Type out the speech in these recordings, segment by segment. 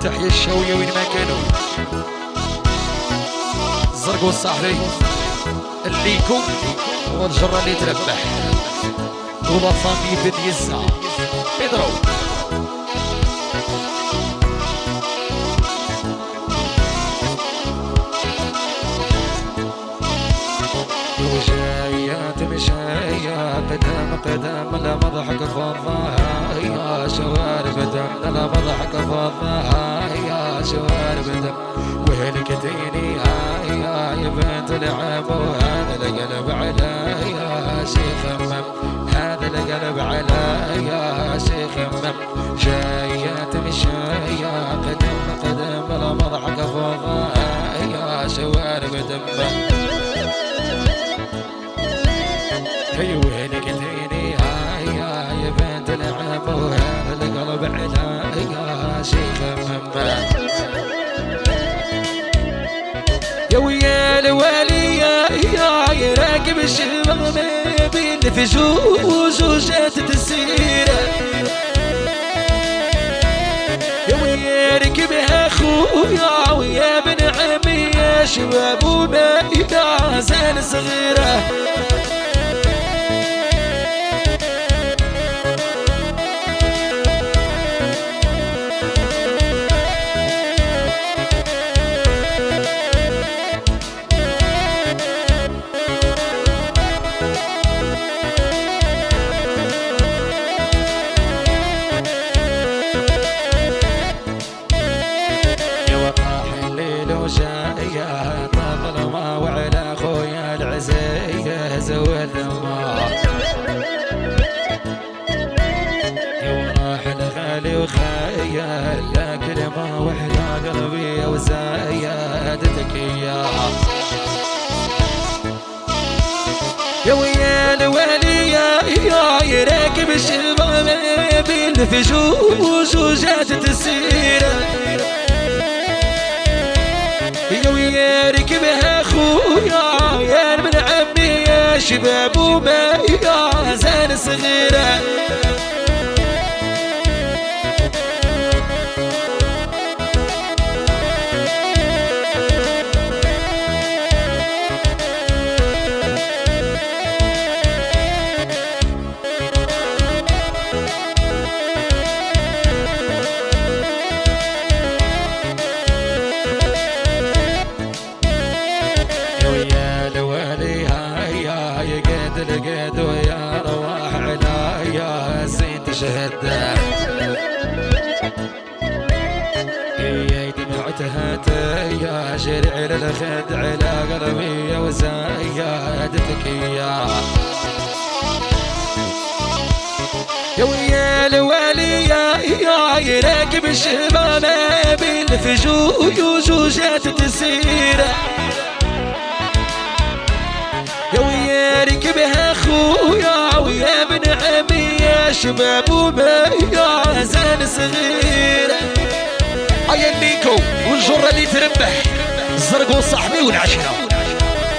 تحية الشاوية وين ما كانوا الزرق والصاحبي الليكو والجرة اللي تربح ولا فامي بن يزا بيضرو وجايات مشايا قدام لا مضحك فضاها يا شوارب دم لا مضحك فضاها يا شوارب دم وهلكتيني يا بنت العب وهذا القلب على يا شيخ مم هذا القلب على يا شيخ مم جايات مشايا قدام لا مضحك فضاها يا شوارب دم هي وينك تيني يا بنت العب وهذا القلب على يا شيخ مما يا ويا الوالي يا راكب الشباب بين فجوج وجات السيرة يا ويا ركبها خويا ويا ابن عمي يا شباب وما يا زين صغيرة جاية طالما وعلى خويا العزية زود ما يوراح الغالي وخيال لكن ما وحدة قلبي وزايدتك اياه يا ويا الوالي يا راكب الشباب بالفجوج وجات السيرة يا ويا ركبها خويا يا ابن عمي يا شباب وما يا زين صغيرة لقيت ويا رواح على يا زين تشهد يا دمعتها يا شرع للخد على قلبي وزايدتك يا ويا الوالي يا راكب الشباب بالفجوج وجات تسيره يا ويا ركبها خويا ويا ابن عمي يا شباب وما يا زين صغيرة هيا الليكو والجرة اللي تربح الزرق والصاحبي والعشرة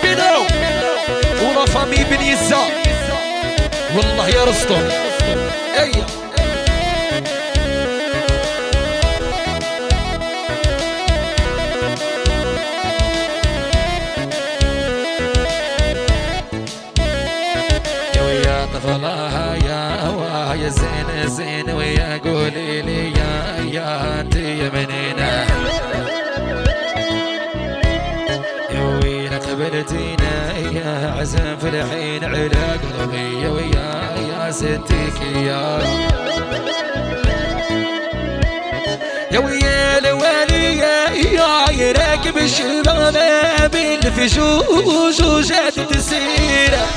بيضرو ولا فامي بن يزا والله يا رستم ايوه طفلها يا هوا يا زين زين ويا قولي لي يا انت يا منينة يا وين قبلتينا يا عزم في الحين على قلبي ويا ستك يا ويا الوالي يا راكب الشباب بالفجوج وجات تسيره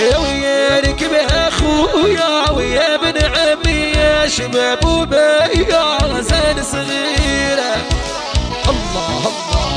يا ويا ركبها خويا ويا ابن عمي يا شباب وما يا زين صغيرة الله الله